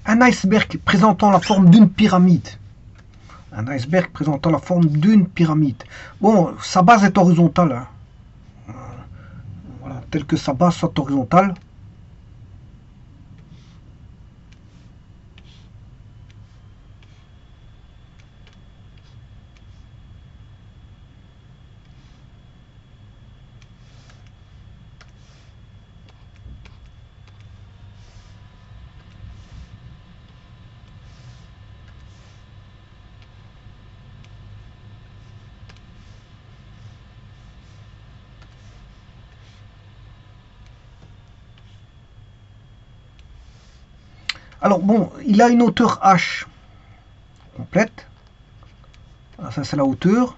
Un iceberg présentant la forme d'une pyramide. Un iceberg présentant la forme d'une pyramide. Bon, sa base est horizontale. Hein. Voilà, tel que sa base soit horizontale. Alors bon, il a une hauteur h complète. Voilà, ça c'est la hauteur.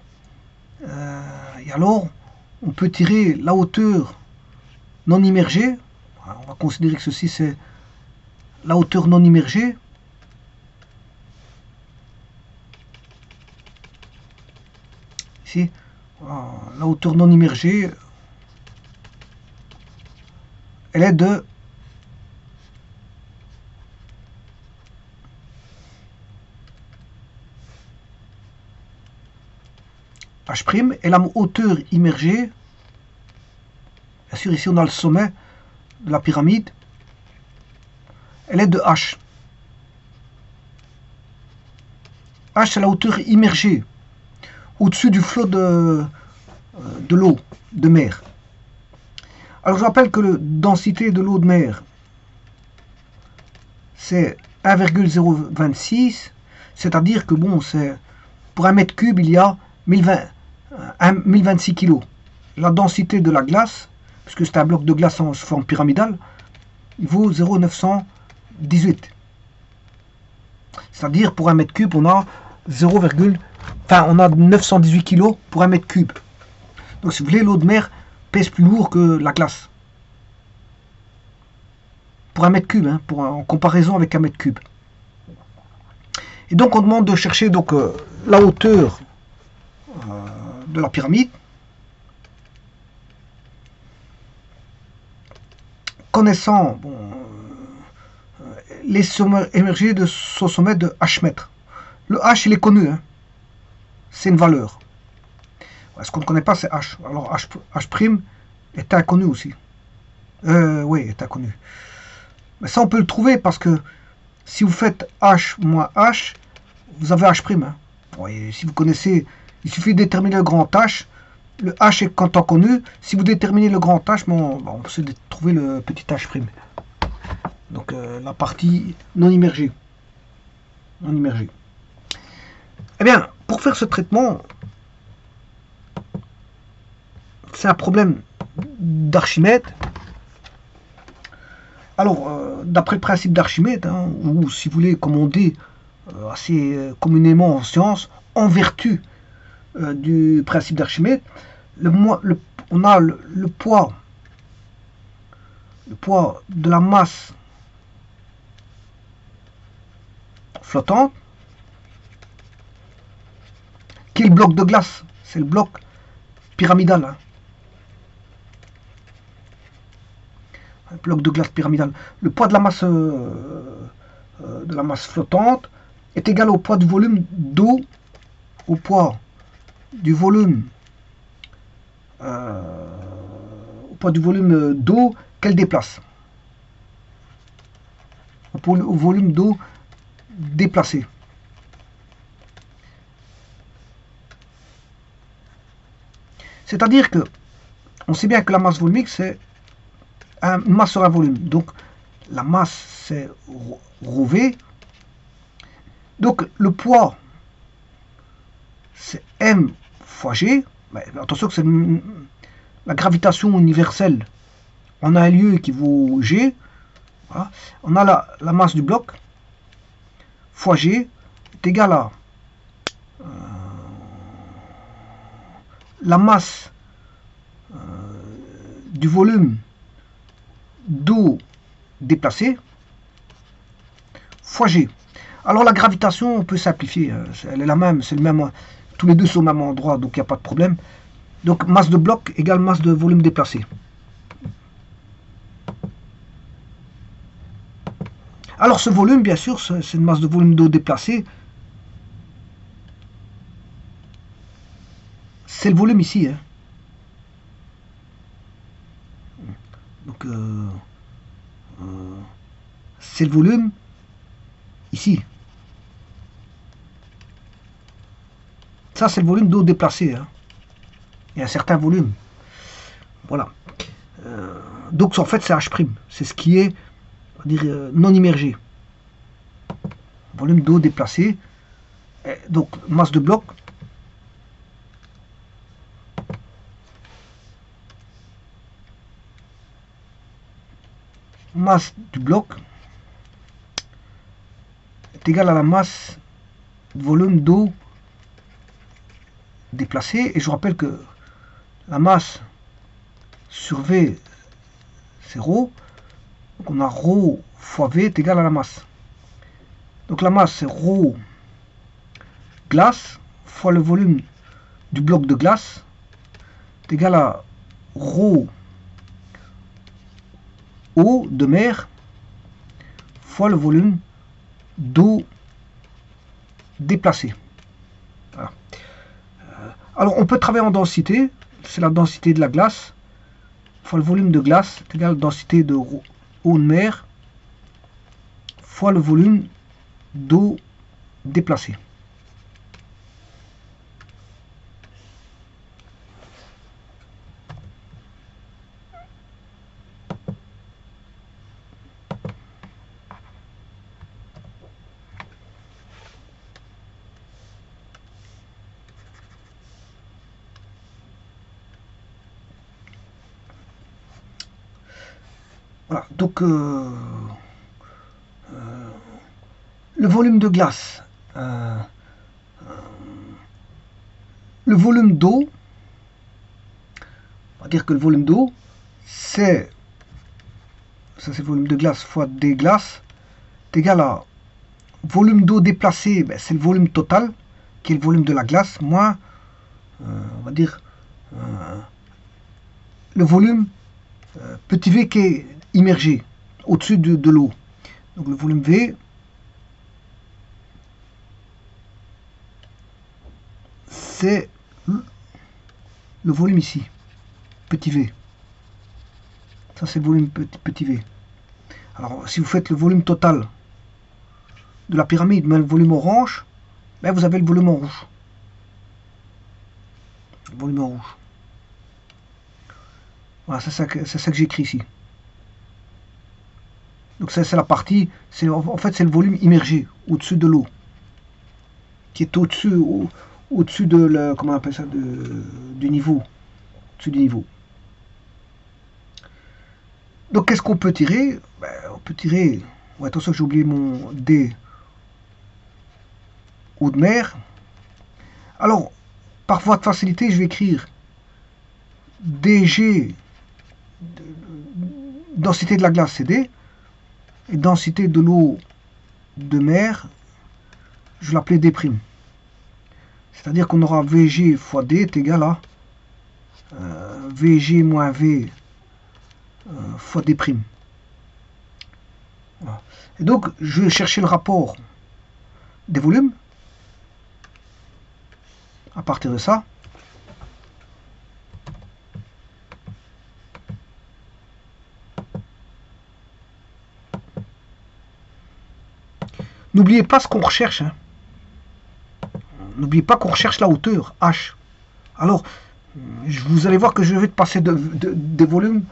Et alors, on peut tirer la hauteur non immergée. Voilà, on va considérer que ceci c'est la hauteur non immergée. Ici, voilà, la hauteur non immergée, elle est de h', et la hauteur immergée, bien sûr ici on a le sommet de la pyramide, elle est de h. H c'est la hauteur immergée, au-dessus du flot de l'eau de mer. Alors je rappelle que la densité de l'eau de mer, c'est 1,026, c'est-à-dire que bon, c'est pour un mètre cube, il y a 1026 kg. La densité de la glace, puisque c'est un bloc de glace en forme pyramidale, il vaut 0,918. C'est-à-dire pour un mètre cube, on a 918 kg pour un mètre cube. Donc si vous voulez, l'eau de mer pèse plus lourd que la glace. Pour un mètre cube, hein, en comparaison avec un mètre cube. Et donc on demande de chercher donc, la hauteur de la pyramide, connaissant les sommets émergés de son sommet de h mètres. Le h il est connu, hein. C'est une valeur. Ce qu'on ne connaît pas c'est h. Alors h' est inconnu aussi. Oui, est inconnu. Mais ça on peut le trouver parce que si vous faites h moins h, vous avez h'. Hein. Oui, si vous connaissez, il suffit de déterminer le grand h. Le h est quand on connu. Si vous déterminez le grand h, on peut trouver le petit h'. Donc la partie non immergée. Non immergée. Eh bien, pour faire ce traitement, c'est un problème d'Archimède. Alors, d'après le principe d'Archimède, hein, ou si vous voulez, comme on dit assez communément en sciences, en vertu du principe d'Archimède, on a le poids de la masse flottante, qui est le bloc de glace, c'est le bloc pyramidal. Hein. Un bloc de glace pyramidal. Le poids de la masse flottante est égal au poids du volume d'eau, au poids du volume d'eau qu'elle déplace. Au volume d'eau déplacé. C'est-à-dire que on sait bien que la masse volumique c'est une masse sur un volume. Donc la masse c'est ρV. Donc le poids c'est m fois g. Mais attention que c'est la gravitation universelle. On a un lieu qui vaut g. Voilà. On a la masse du bloc fois g est égal à la masse du volume d'eau déplacée fois g. Alors la gravitation, on peut simplifier, elle est la même, c'est le même, tous les deux sont au même endroit, donc il n'y a pas de problème. Donc masse de bloc égale masse de volume déplacé. Alors ce volume, bien sûr, c'est une masse de volume d'eau déplacée. C'est le volume ici. Hein. Donc, c'est le volume ici. Ça, c'est le volume d'eau déplacée. Hein. Il y a un certain volume. Voilà. Donc, en fait, c'est H'. C'est ce qui est, on va dire, non immergé. Volume d'eau déplacé. Donc, masse de bloc. Masse du bloc est égale à la masse de volume d'eau déplacée. Et je vous rappelle que la masse sur V, c'est ρ. Donc on a ρ fois V est égal à la masse. Donc la masse, c'est ρ glace fois le volume du bloc de glace est égal à ρ eau de mer fois le volume d'eau déplacée. Voilà. Alors on peut travailler en densité, c'est la densité de la glace fois le volume de glace est égal à la densité de eau de mer fois le volume d'eau déplacée. Voilà, donc le volume de glace, le volume d'eau, on va dire que le volume d'eau, c'est, ça c'est le volume de glace fois des glaces, est égal à volume d'eau déplacé, ben, c'est le volume total, qui est le volume de la glace, moins, on va dire, le volume petit v qui est immergé au-dessus de l'eau. Donc le volume V, c'est le volume ici, petit v. Ça c'est le volume petit v. Alors si vous faites le volume total de la pyramide, mais le volume orange, ben, vous avez le volume en rouge. Le volume en rouge. Voilà, c'est ça que j'écris ici. Donc ça c'est la partie, en fait c'est le volume immergé au-dessus de l'eau, qui est au-dessus de la, comment on appelle ça, du niveau, au-dessus du niveau. Donc qu'est-ce qu'on peut tirer? Ben, on peut tirer, ouais, attention j'ai oublié mon D, eau de mer. Alors par voie de facilité je vais écrire DG, densité de la glace c'est D, et densité de l'eau de mer, je vais l'appeler D'. C'est-à-dire qu'on aura VG fois D est égal à VG moins V fois D'. Voilà. Et donc, je vais chercher le rapport des volumes à partir de ça. N'oubliez pas ce qu'on recherche. Hein. N'oubliez pas qu'on recherche la hauteur, H. Alors, vous allez voir que je vais passer des volumes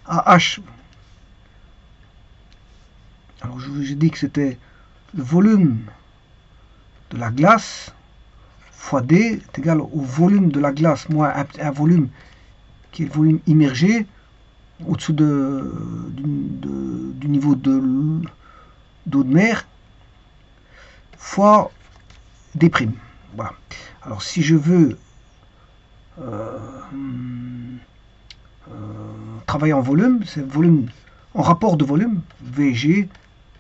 à H. Alors, j'ai dit que c'était le volume de la glace fois D est égal au volume de la glace moins un volume qui est le volume immergé au-dessous du niveau d'eau de mer fois D'. Voilà. Alors si je veux travailler en volume, c'est volume en rapport de volume, VG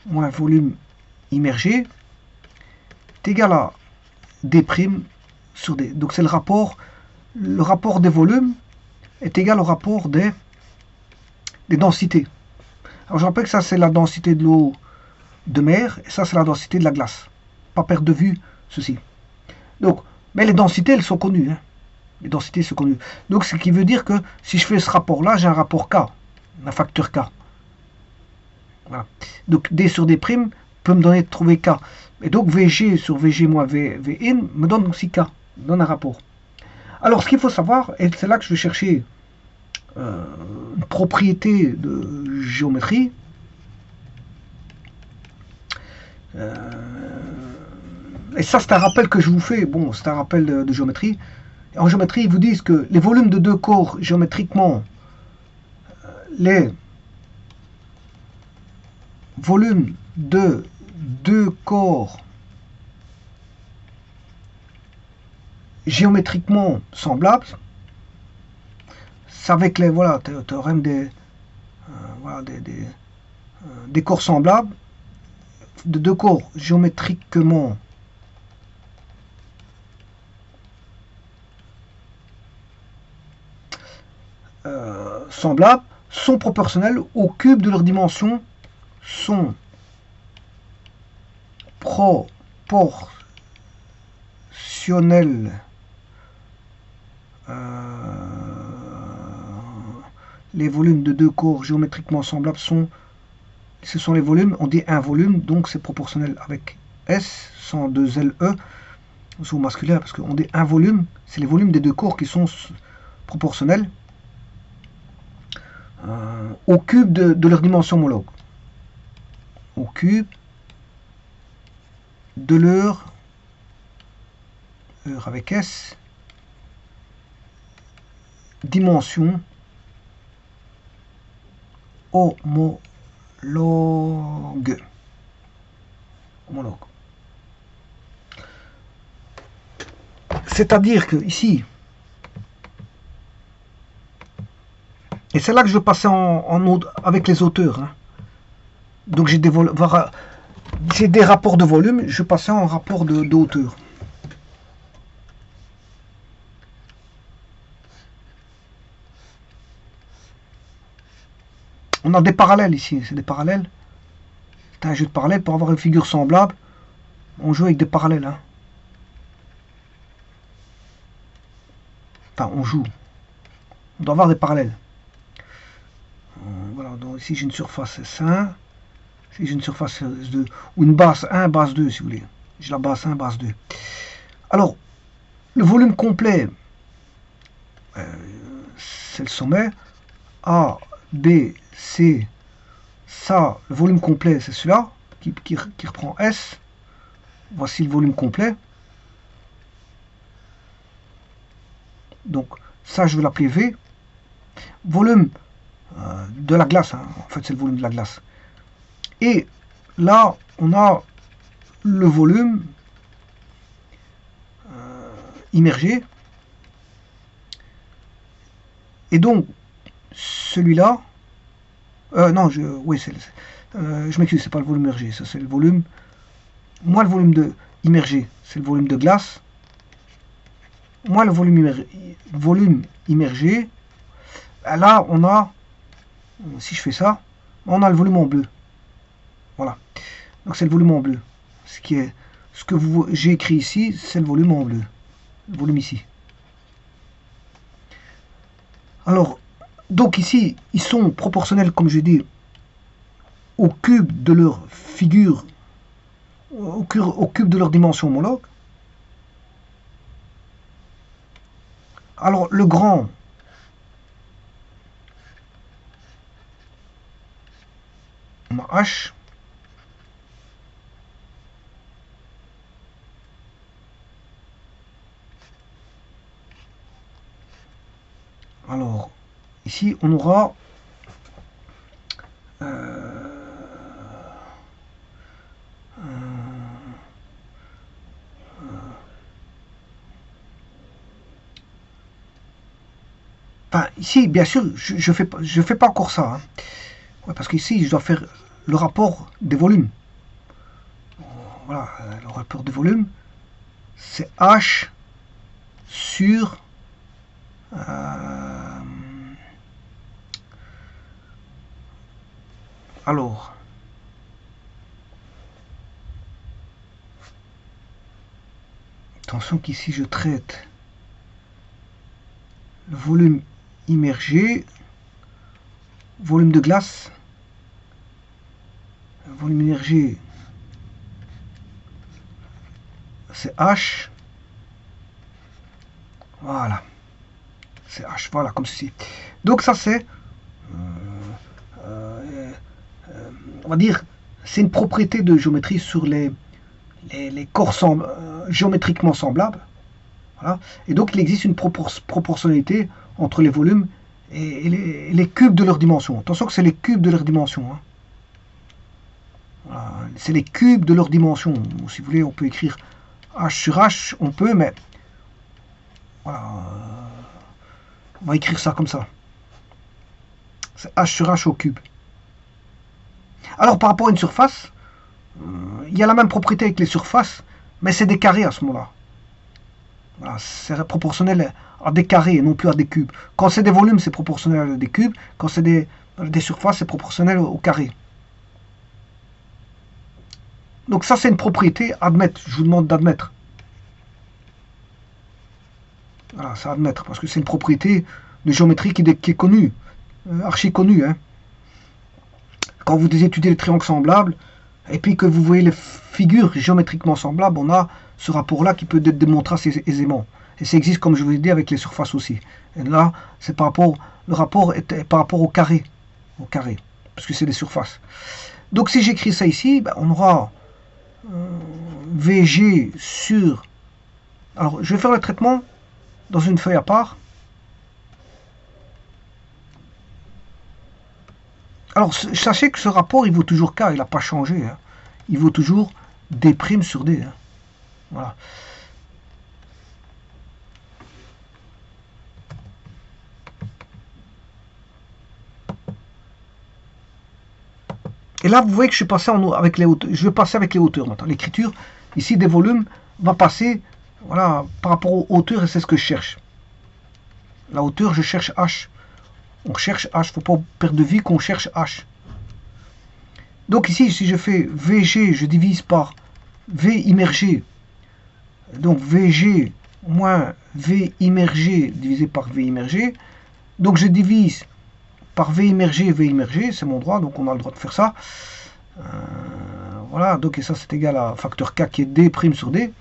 moins volume immergé est égal à D' sur D. Donc c'est le rapport des volumes est égal au rapport des densités. Alors je rappelle que ça c'est la densité de l'eau de mer, et ça c'est la densité de la glace. Pas perdre de vue ceci. Donc, mais les densités, elles sont connues. Hein. Les densités sont connues. Donc, ce qui veut dire que si je fais ce rapport-là, j'ai un rapport K, un facteur K. Voilà. Donc, D sur D' peut me donner trouver K. Et donc, VG sur VG moins VN me donne aussi K, me donne un rapport. Alors, ce qu'il faut savoir, et c'est là que je vais chercher une propriété de géométrie, et ça, c'est un rappel que je vous fais. Bon, c'est un rappel de géométrie. En géométrie, ils vous disent que les volumes de deux corps, géométriquement, les volumes de deux corps géométriquement semblables, c'est avec les voilà, théorème voilà, des corps semblables, de deux corps géométriquement semblables sont proportionnels au cube de leur dimension, sont proportionnels les volumes de deux corps géométriquement semblables sont, ce sont les volumes, on dit un volume, donc c'est proportionnel avec S, sans deux LE, au masculin, parce qu'on dit un volume, c'est les volumes des deux corps qui sont proportionnels au cube de leur dimension homologue. Au cube de leur avec S dimension homologue. C'est-à-dire que ici, et c'est là que je passais avec les auteurs. Hein. Donc j'ai des rapports de volume, je passais en rapport de hauteur. On a des parallèles ici, c'est des parallèles. C'est un jeu de parallèles. Pour avoir une figure semblable, on joue avec des parallèles. Hein. Enfin, on joue. On doit avoir des parallèles. Voilà, donc ici j'ai une surface S1. Ici j'ai une surface S2. Ou une base 1, base 2 si vous voulez. J'ai la base 1, base 2. Alors, le volume complet, c'est le sommet. A, B, C, ça, le volume complet, c'est celui-là, qui reprend S. Voici le volume complet. Donc, ça, je vais l'appeler V. Volume de la glace, hein. En fait, c'est le volume de la glace. Et là, on a le volume immergé. Et donc, celui-là, non, oui, je m'excuse, c'est pas le volume immergé, ça c'est le volume. Moi, le volume immergé, c'est le volume de glace. Moi, le volume immergé, là, on a, si je fais ça, on a le volume en bleu. Voilà. Donc c'est le volume en bleu. Ce que j'ai écrit ici, c'est le volume en bleu. Le volume ici. Alors, donc ici, ils sont proportionnels, comme je dis, au cube de leur figure, au cube de leur dimension homologue. Alors, le grand, on a H. Alors, ici, on aura enfin, ici, bien sûr, je fais pas encore ça. Hein. Ouais, parce qu'ici, je dois faire le rapport des volumes. Voilà, le rapport des volumes, c'est H sur alors attention qu'ici je traite le volume immergé, volume de glace, volume immergé, c'est H. Voilà. C'est H, voilà, comme ceci. Donc ça c'est, on va dire, c'est une propriété de géométrie sur les corps géométriquement semblables. Voilà. Et donc il existe une proportionnalité entre les volumes et les cubes de leur dimension. Attention que c'est les cubes de leur dimension. Hein. Voilà. C'est les cubes de leur dimension. Ou si vous voulez, on peut écrire H sur H, on peut, mais voilà. On va écrire ça comme ça. C'est H sur H au cube. Alors par rapport à une surface, il y a la même propriété avec les surfaces, mais c'est des carrés à ce moment-là. Voilà, c'est proportionnel à des carrés et non plus à des cubes. Quand c'est des volumes, c'est proportionnel à des cubes. Quand c'est des surfaces, c'est proportionnel au carré. Donc ça, c'est une propriété à admettre. Je vous demande d'admettre. Voilà, c'est à admettre, parce que c'est une propriété de géométrie qui est connue, archi connue. Hein. Quand vous étudiez les triangles semblables, et puis que vous voyez les figures géométriquement semblables, on a ce rapport-là qui peut être démontré assez aisément. Et ça existe, comme je vous l'ai dit, avec les surfaces aussi. Et là, c'est par rapport, le rapport est par rapport au carré, parce que c'est des surfaces. Donc si j'écris ça ici, ben, on aura VG sur... Alors, je vais faire le traitement dans une feuille à part. Alors, sachez que ce rapport, il vaut toujours K, il n'a pas changé. Hein. Il vaut toujours D' sur D. Hein. Voilà. Et là, vous voyez que je suis passé avec les hauteurs. Je vais passer avec les hauteurs maintenant. L'écriture, ici, des volumes, va passer voilà, par rapport aux hauteurs, et c'est ce que je cherche. La hauteur, je cherche H. On cherche H. Il ne faut pas perdre de vue qu'on cherche H. Donc ici, si je fais VG, je divise par V immergé. Donc VG moins V immergé divisé par V immergé. Donc je divise par V immergé, c'est mon droit, donc on a le droit de faire ça. Voilà, donc et ça c'est égal à facteur K qui est D' sur D.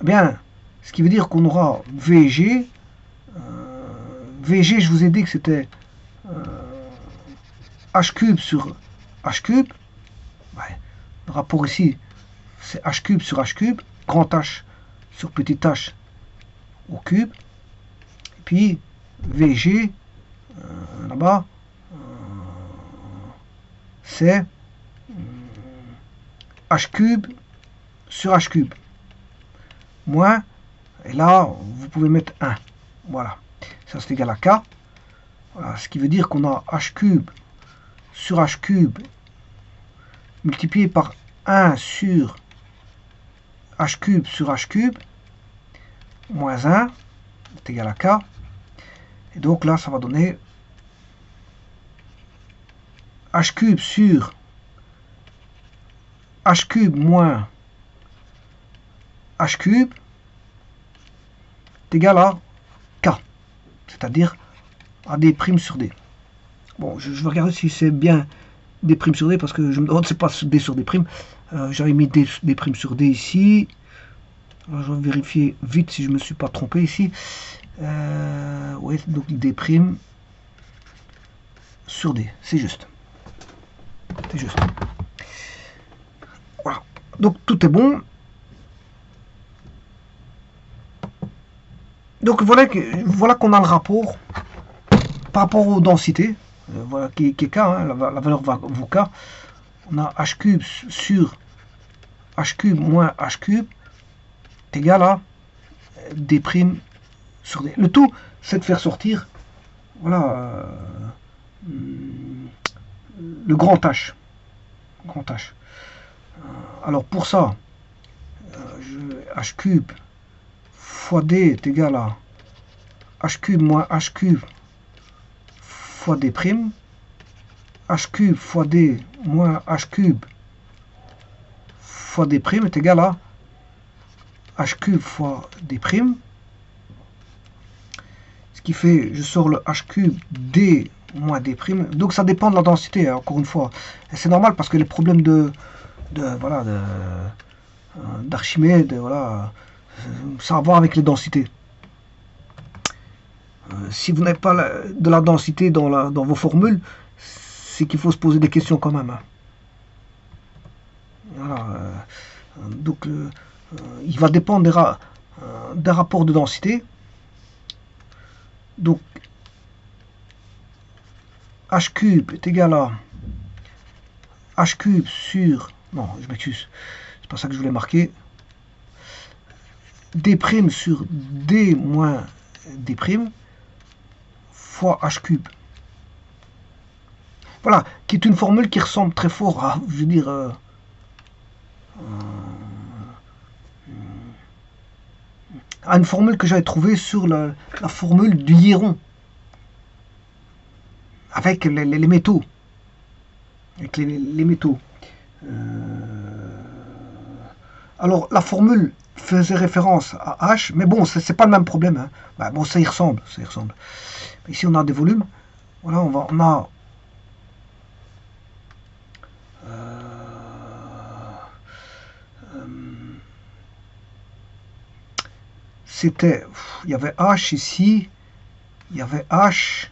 Bien, ce qui veut dire qu'on aura VG. VG, je vous ai dit que c'était H cube sur H cube. Ouais. Le rapport ici, c'est H cube sur H cube. Grand H sur petit h au cube. Et puis VG, là-bas, c'est H cube sur H cube. Moins, et là, vous pouvez mettre 1. Voilà. Ça, c'est égal à K. Voilà. Ce qui veut dire qu'on a H cube sur H cube multiplié par 1 sur H cube sur H cube moins 1 est égal à K. Et donc là, ça va donner H cube sur H cube moins H cube est égal à K, c'est-à-dire à D' sur D. Bon, je vais regarder si c'est bien D' sur D, parce que je me demande, c'est pas D sur D'. J'avais mis D' sur D ici. Alors, je vais vérifier vite si je me suis pas trompé ici. Oui, donc D' sur D, c'est juste. C'est juste. Voilà. Donc tout est bon. Donc voilà qu'on a le rapport par rapport aux densités. Voilà qui est K, hein, la valeur vaut K. On a H cube sur H cube moins H cube est égal à D' sur D. Le tout, c'est de faire sortir voilà, le grand H. Alors pour ça, H cube fois D est égal à H cube moins H cube fois D'. H cube fois D moins H cube fois D' est égal à H cube fois D'. Ce qui fait, je sors le H cube D moins D'. Donc ça dépend de la densité, hein, encore une fois. Et c'est normal parce que les problèmes voilà, d'Archimède, voilà, ça a à voir avec les densités. Si vous n'avez pas de la densité dans vos formules, c'est qu'il faut se poser des questions quand même. Hein. Voilà, donc il va dépendre des rapports de densité. Donc H cube est égal à H cube sur... Non, je m'excuse, c'est pas ça que je voulais marquer. D' sur D moins D' fois H cube. Voilà, qui est une formule qui ressemble très fort à, je veux dire, à une formule que j'avais trouvée sur la formule du iron, avec les métaux. Avec les métaux. Alors, la formule faisait référence à H, mais bon, c'est pas le même problème. Hein. Bah, bon, ça y ressemble, ça y ressemble. Ici, on a des volumes. Voilà, on a c'était, il y avait H ici, il y avait H,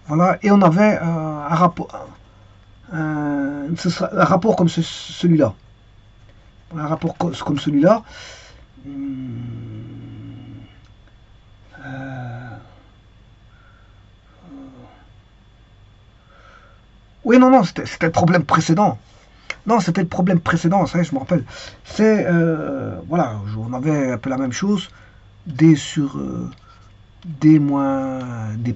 voilà, et on avait un rapport, un rapport comme celui-là, un rapport comme celui-là. Oui, non, non, c'était le problème précédent. Non, c'était le problème précédent, ça, je me rappelle. C'est, voilà, on avait un peu la même chose. D sur D moins D'.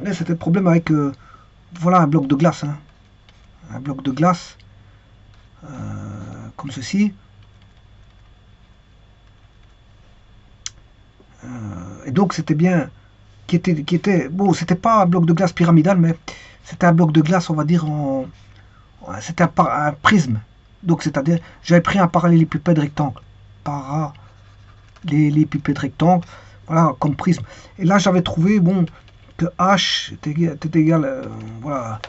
Mais c'était le problème avec, voilà, un bloc de glace. Hein. Un bloc de glace, comme ceci. Et donc, c'était bien... Qui était bon, c'était pas un bloc de glace pyramidal, mais c'était un bloc de glace, on va dire, c'était un prisme. Donc, c'est-à-dire, j'avais pris un parallélépipède rectangle. Parallélépipède rectangle, voilà, comme prisme. Et là, j'avais trouvé, bon, que H était égal, voilà,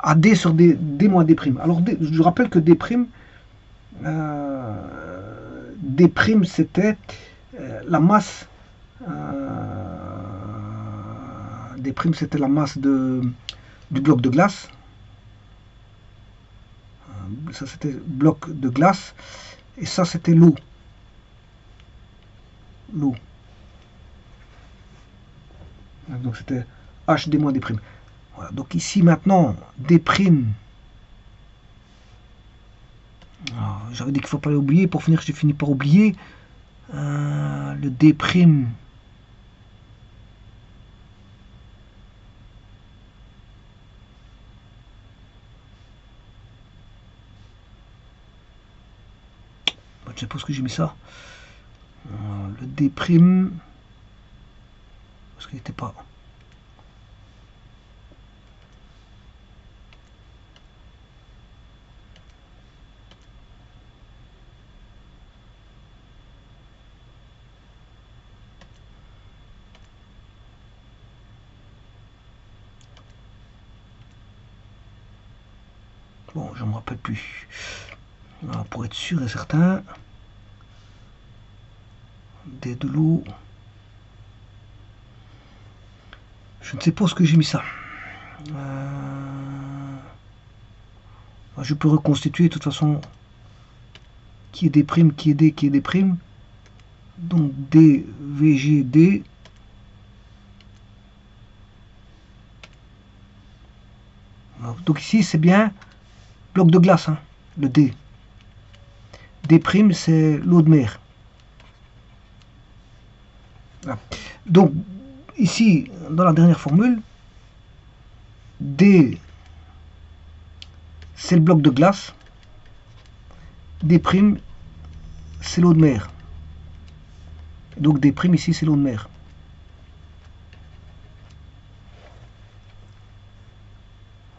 à D sur D moins D'. Alors, je rappelle que D', D' c'était la masse, D' c'était la masse du bloc de glace. Ça c'était bloc de glace et ça c'était l'eau. L'eau. Donc c'était HD moins D'. Voilà. Donc ici maintenant D'. J'avais dit qu'il ne faut pas l'oublier. Pour finir, j'ai fini par oublier. Le D'. Je sais pas ce que j'ai mis ça. Le D'. Parce qu'il n'était pas. Bon, je ne me rappelle plus. Voilà, pour être sûr et certain. D de l'eau. Je ne sais pas ce que j'ai mis ça. Je peux reconstituer de toute façon qui est D', qui est D, qui est D'. Donc D, VG, D. Donc ici c'est bien bloc de glace, hein, le D. D', c'est l'eau de mer. Voilà. Donc ici, dans la dernière formule, D, c'est le bloc de glace. D', c'est l'eau de mer. Donc D' ici, c'est l'eau de mer.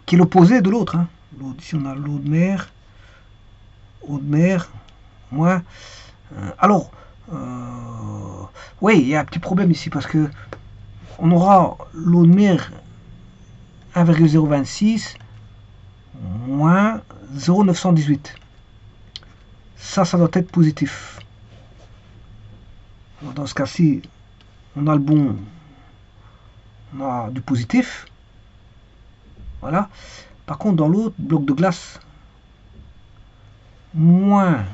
Qui est l'opposé de l'autre. Hein. Ici on a l'eau de mer, moins. Alors, oui, il y a un petit problème ici parce que on aura l'eau de mer 1,026 moins 0,918. Ça doit être positif. Alors dans ce cas-ci, on a le bon, on a du positif. Voilà. Par contre, dans l'autre, bloc de glace, moins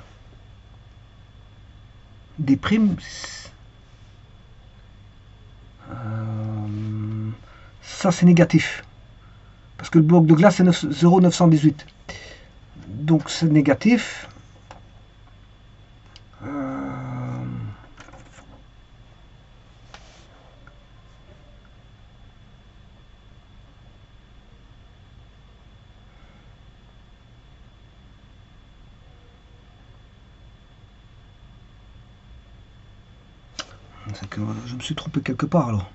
des primes, ça c'est négatif. Parce que le bloc de glace c'est 0,918. Donc c'est négatif. C'est que je me suis trompé quelque part alors.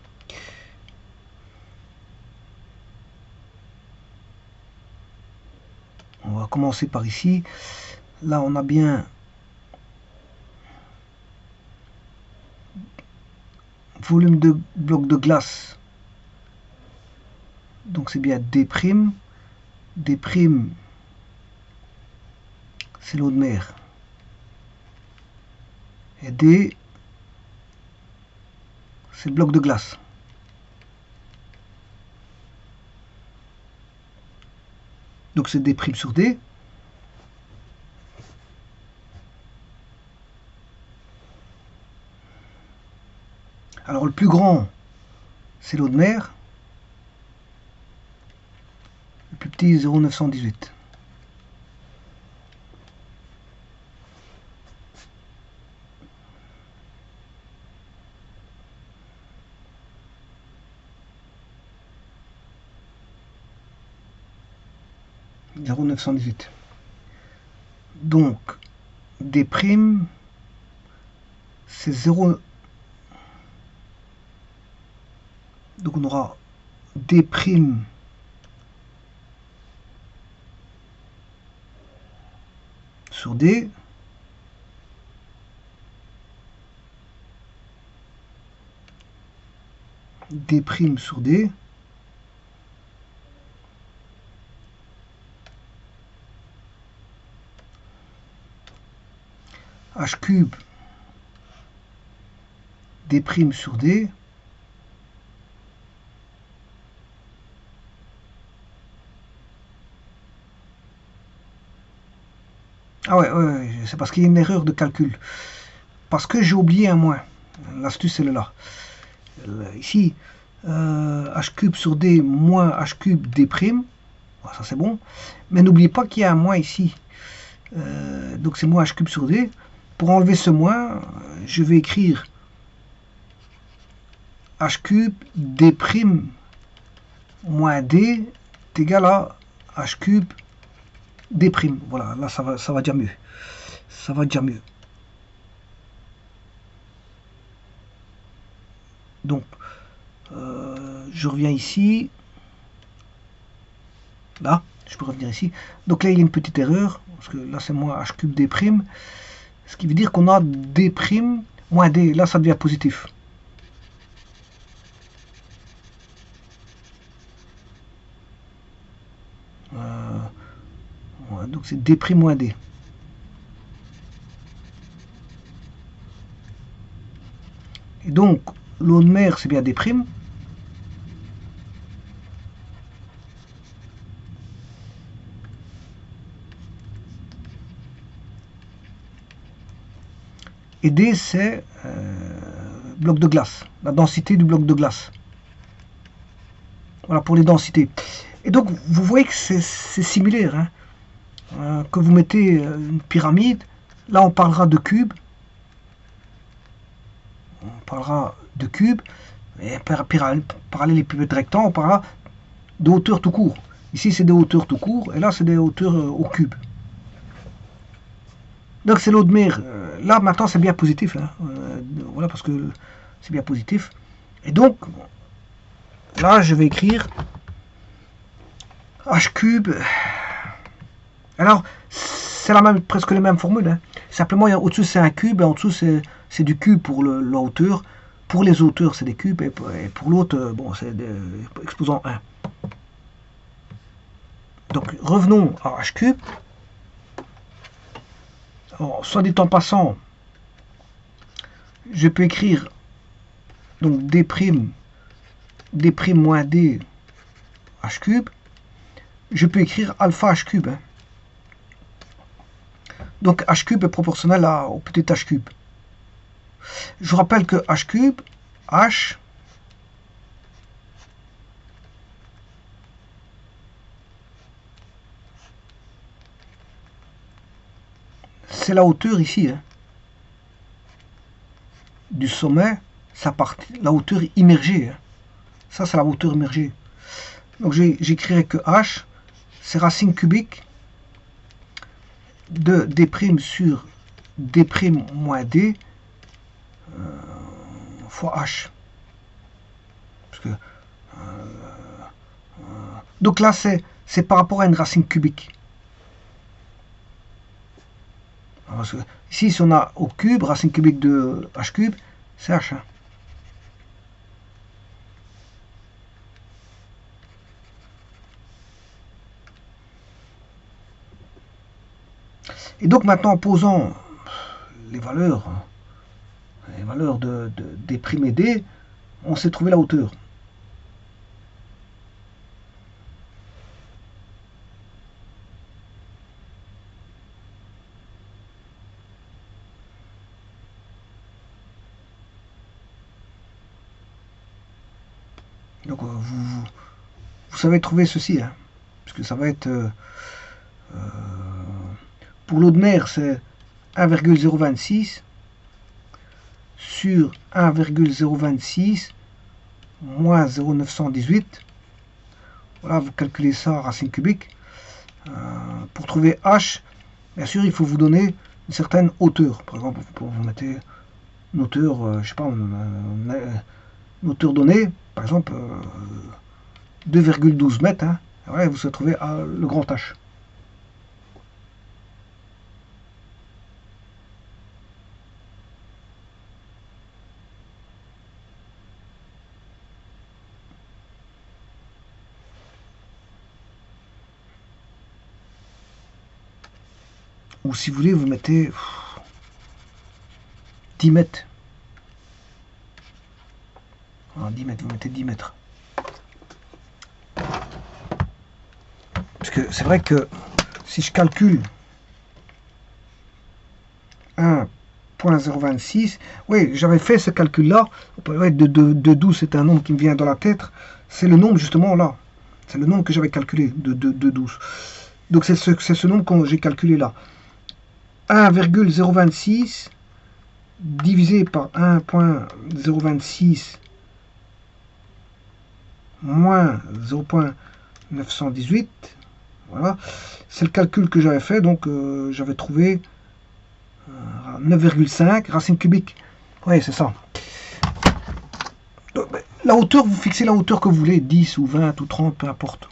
On va commencer par ici. Là on a bien volume de bloc de glace. Donc c'est bien D'. D', c'est l'eau de mer. Et D, c'est le bloc de glace. Donc c'est D' sur D. Alors le plus grand, c'est l'eau de mer. Le plus petit, 0,918. Donc, D', c'est 0. Donc on aura D' sur D. D' sur D. H cube D' sur D. Ah ouais, c'est parce qu'il y a une erreur de calcul. Parce que j'ai oublié un moins. L'astuce, elle est là. Ici, H cube sur D moins H cube D'. Ça, c'est bon. Mais n'oubliez pas qu'il y a un moins ici. Donc, c'est moins H cube sur D. Pour enlever ce moins, je vais écrire H cube D' moins D est égal à H cube D'. Voilà, là ça va déjà mieux. Ça va déjà mieux. Donc, je reviens ici. Là, je peux revenir ici. Donc là, il y a une petite erreur. Parce que là, c'est moins H cube D'. Ce qui veut dire qu'on a D' moins D. Là, ça devient positif. Donc c'est D' moins D. Et donc, l'eau de mer, c'est bien D'. Et D, c'est bloc de glace, la densité du bloc de glace. Voilà pour les densités. Et donc, vous voyez que c'est similaire. Hein. Que vous mettez une pyramide, là on parlera de cube. On parlera de cube. Et parallélépipède rectangle, on parlera de hauteur tout court. Ici, c'est des hauteurs tout court, et là, c'est des hauteurs au cube. Donc, c'est l'eau de mer. Là, maintenant, c'est bien positif. Hein. Voilà, parce que c'est bien positif. Et donc, là, je vais écrire H cube Alors, c'est presque les mêmes formules. Hein. Simplement, au-dessus c'est un cube et en dessous c'est du cube pour la hauteur. Pour les hauteurs, c'est des cubes et pour l'autre, bon, c'est exposant 1. Donc, revenons à h cube. Alors, soit dit en passant, je peux écrire donc d' moins d h cube. Je peux écrire alpha h cube. Hein. Donc h cube est proportionnel au petit h cube. Je vous rappelle que h cube, h, c'est la hauteur ici. Hein. Du sommet, la hauteur immergée. Hein. Ça, c'est la hauteur immergée. Donc j'écrirai que h, c'est racine cubique de d' sur d' moins d fois h. Parce que, donc là, c'est par rapport à une racine cubique. Parce que ici, si on a au cube, racine cubique de h cube, c'est h. Hein. Et donc maintenant, en posant les valeurs de d' et d, on s'est trouvé la hauteur. Donc vous savez trouver ceci, hein, parce que ça va être pour l'eau de mer, c'est 1,026 sur 1,026 moins 0,918. Voilà, vous calculez ça en racine cubique. Pour trouver h, bien sûr, il faut vous donner une certaine hauteur. Par exemple, vous mettez une hauteur, je sais pas, une hauteur donnée, par exemple 2,12 mètres. Hein, voilà, vous allez trouver le grand h. Ou si vous voulez, vous mettez 10 mètres. Alors, 10 mètres, vous mettez 10 mètres. Parce que c'est vrai que si je calcule 1,026, oui, j'avais fait ce calcul-là. De 12, c'est un nombre qui me vient dans la tête. C'est le nombre justement là. C'est le nombre que j'avais calculé de 12. Donc c'est ce nombre que j'ai calculé là. 1,026 divisé par 1,026 moins 0,918, voilà, c'est le calcul que j'avais fait, donc j'avais trouvé 9,5 racine cubique. Oui, c'est ça. Donc, la hauteur, vous fixez la hauteur que vous voulez, 10 ou 20 ou 30, peu importe.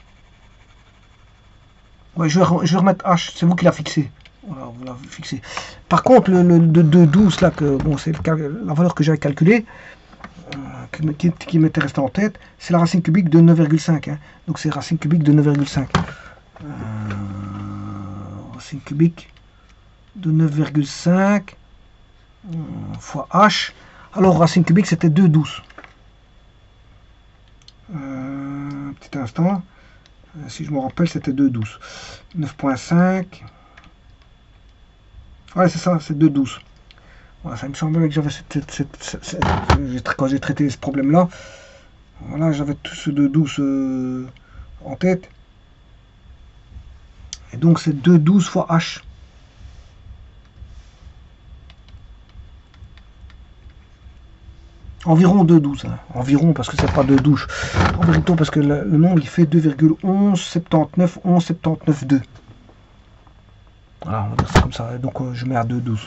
Ouais, je vais remettre H, c'est vous qui l'a fixé. Voilà, vous l'avez fixé. Par contre, le de 12 là, que bon, c'est la valeur que j'avais calculée, qui m'était resté en tête, c'est la racine cubique de 9,5. Hein. Donc c'est racine cubique de 9,5. Racine cubique de 9,5 fois h. Alors racine cubique c'était 2,12. Petit instant. Si je me rappelle, c'était 2,12. 9,5. Ouais, c'est ça, c'est 2,12. Voilà, ça me semblait que j'avais quand j'ai traité ce problème-là. Voilà, j'avais tout ce 2,12 en tête. Et donc c'est 2,12 fois h. Environ 2,12. Hein. Environ, parce que c'est pas 2,12. Environ, parce que le nombre, il fait 2,1179, 1179,2. Voilà, on va dire ça comme ça. Donc je mets à 2,12.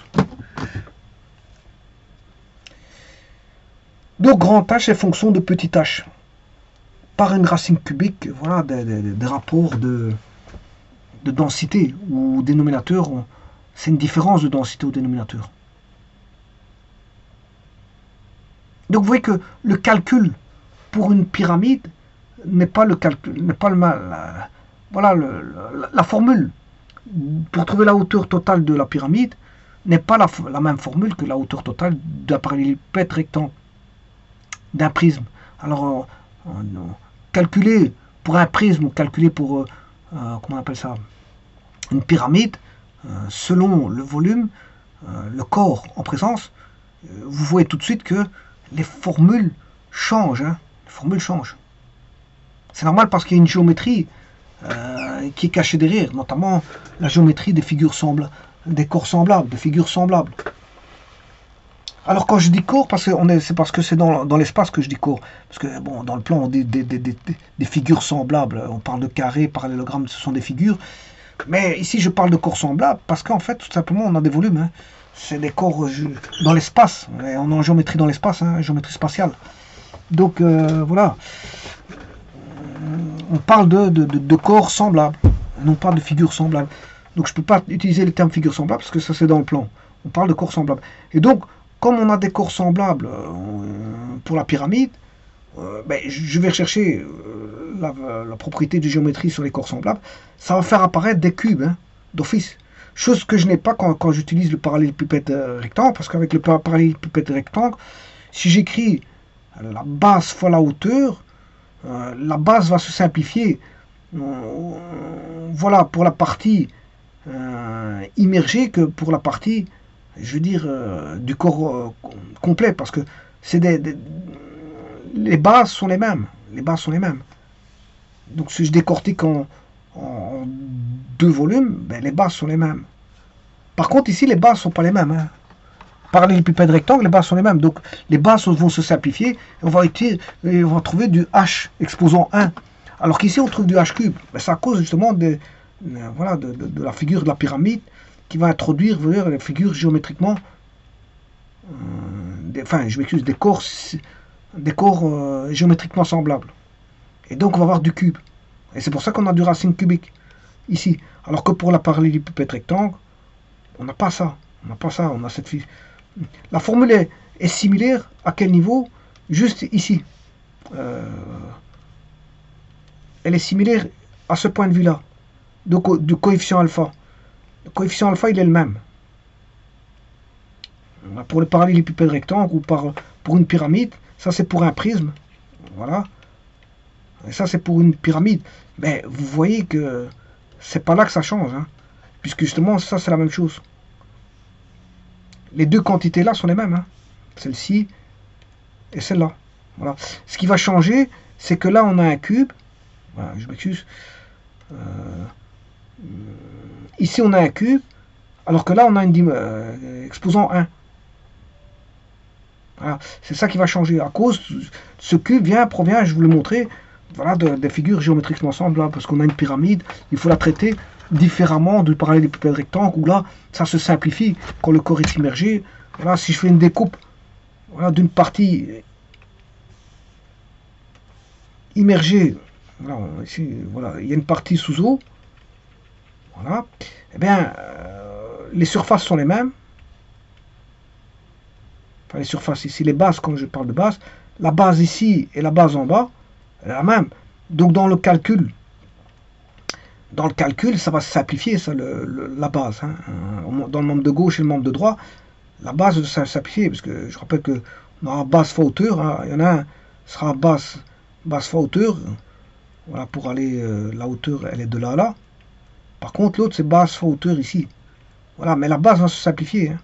Donc grand h est fonction de petit h. Par une racine cubique, voilà, des rapports de de densité ou dénominateur, c'est une différence de densité ou dénominateur. Donc vous voyez que le calcul pour une pyramide n'est pas le calcul, n'est pas voilà la formule pour trouver la hauteur totale de la pyramide n'est pas la même formule que la hauteur totale d'un parallélépipède rectangle, d'un prisme. Alors calculer pour un prisme ou calculer pour comment on appelle ça, une pyramide, selon le volume, le corps en présence, vous voyez tout de suite que les formules changent. Hein, les formules changent. C'est normal parce qu'il y a une géométrie qui est cachée derrière, notamment la géométrie des figures semblables, des corps semblables, des figures semblables. Alors quand je dis corps, c'est parce que c'est dans l'espace que je dis corps. Parce que bon, dans le plan, on dit des figures semblables. On parle de carrés, parallélogrammes, ce sont des figures. Mais ici, je parle de corps semblables parce qu'en fait, tout simplement, on a des volumes. Hein. C'est des corps dans l'espace. On est en géométrie dans l'espace, hein, géométrie spatiale. Donc voilà. On parle de corps semblables, non pas de figures semblables. Donc je ne peux pas utiliser le terme figure semblable parce que ça c'est dans le plan. On parle de corps semblables. Et donc, comme on a des corps semblables pour la pyramide, ben, je vais rechercher la propriété de géométrie sur les corps semblables. Ça va faire apparaître des cubes hein, d'office. Chose que je n'ai pas quand j'utilise le parallélépipède rectangle, parce qu'avec le parallélépipède rectangle, si j'écris la base fois la hauteur, la base va se simplifier. Voilà pour la partie immergée que pour la partie, je veux dire, du corps complet, parce que c'est les bases sont les mêmes. Les bases sont les mêmes. Donc si je décortique en deux volumes, ben, les bases sont les mêmes. Par contre, ici, les bases ne sont pas les mêmes. Hein. Parallélépipède rectangle, les bases sont les mêmes. Donc, les bases vont se simplifier. Et on va trouver du h exposant 1. Alors qu'ici, on trouve du h cube. Ben, c'est à cause justement voilà, de la figure de la pyramide qui va introduire les figures géométriquement, je m'excuse, des corps géométriquement semblables. Et donc, on va avoir du cube. Et c'est pour ça qu'on a du racine cubique ici. Alors que pour la parallélépipède rectangle, on n'a pas ça. On n'a pas ça. On a cette figure. La formule est similaire à quel niveau? Juste ici. Elle est similaire à ce point de vue-là. Donc, du coefficient alpha. Le coefficient alpha, il est le même. Pour le parallélépipède rectangle ou pour une pyramide, ça c'est pour un prisme. Voilà. Et ça c'est pour une pyramide. Mais vous voyez que c'est pas là que ça change. Hein, puisque justement, ça c'est la même chose. Les deux quantités là sont les mêmes. Hein, celle-ci et celle-là. Voilà. Ce qui va changer, c'est que là on a un cube. Voilà, je m'excuse. Ici on a un cube, alors que là on a une exposant 1. Voilà. C'est ça qui va changer. À cause de ce cube provient, je vous l'ai montré, voilà, des figures géométriquement semblables, parce qu'on a une pyramide, il faut la traiter différemment du parallélépipède rectangle, où là ça se simplifie quand le corps est immergé. Voilà, si je fais une découpe, voilà, d'une partie immergée, voilà, ici, voilà, il y a une partie sous eau. Voilà. Eh bien, les surfaces sont les mêmes. Enfin, les surfaces ici, les bases, quand je parle de base, la base ici et la base en bas, elle est la même. Donc, dans le calcul, ça va se simplifier, ça, la base. Hein. Dans le membre de gauche et le membre de droit, la base va se simplifier, parce que je rappelle que on aura base fois hauteur. Hein. Il y en a un sera base fois hauteur. Voilà, pour aller, la hauteur, elle est de là à là. Par contre, l'autre, c'est base fois hauteur ici. Voilà, mais la base va se simplifier. Hein.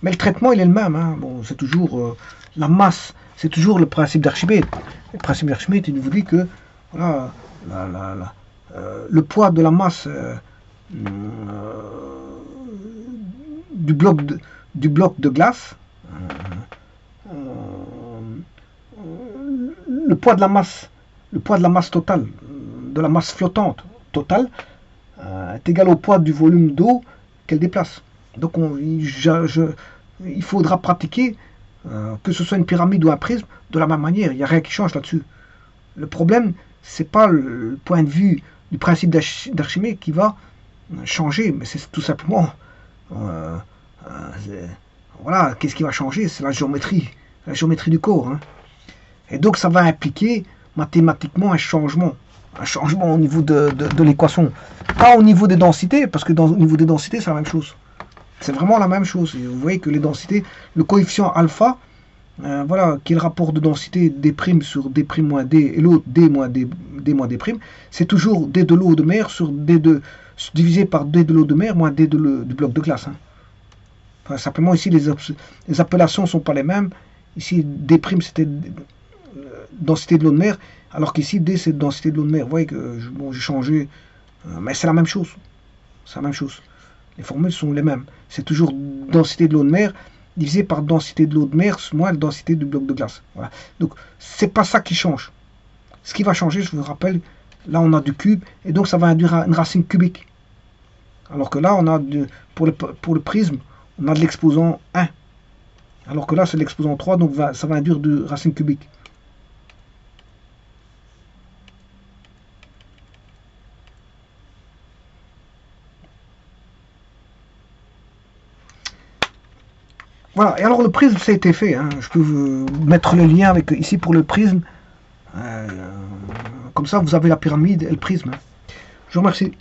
Mais le traitement, il est le même. Hein. Bon, c'est toujours la masse, c'est toujours le principe d'Archimède. Le principe d'Archimède, il nous dit que voilà, le poids de la masse du bloc de glace, le poids de la masse totale, de la masse flottante totale, est égal au poids du volume d'eau qu'elle déplace. Donc il faudra pratiquer, que ce soit une pyramide ou un prisme, de la même manière. Il n'y a rien qui change là-dessus. Le problème, c'est pas le point de vue du principe d'Archimède qui va changer, mais c'est tout simplement... voilà, qu'est-ce qui va changer? C'est la géométrie du corps. Hein. Et donc ça va impliquer mathématiquement un changement au niveau de l'équation. Pas au niveau des densités, parce que au niveau des densités, c'est la même chose. C'est vraiment la même chose. Et vous voyez que les densités, le coefficient alpha, voilà, qui est le rapport de densité D' sur D' moins D, et l'autre D moins D moins D', c'est toujours D de l'eau de mer sur D2, divisé par D de l'eau de mer moins D du bloc de glace. Hein. Enfin, simplement ici, les appellations ne sont pas les mêmes. Ici, D' c'était densité de l'eau de mer, alors qu'ici, D c'est densité de l'eau de mer. Vous voyez que bon, j'ai changé, mais c'est la même chose. C'est la même chose. Les formules sont les mêmes. C'est toujours densité de l'eau de mer divisé par densité de l'eau de mer moins la densité du bloc de glace. Voilà. Donc, c'est pas ça qui change. Ce qui va changer, je vous rappelle, là on a du cube, et donc ça va induire une racine cubique. Alors que là, on a pour le prisme, on a de l'exposant 1. Alors que là, c'est l'exposant 3, donc ça va induire de racine cubique. Voilà, et alors le prisme, ça a été fait. Hein. Je peux vous mettre le lien avec ici pour le prisme. Comme ça, vous avez la pyramide et le prisme. Je vous remercie.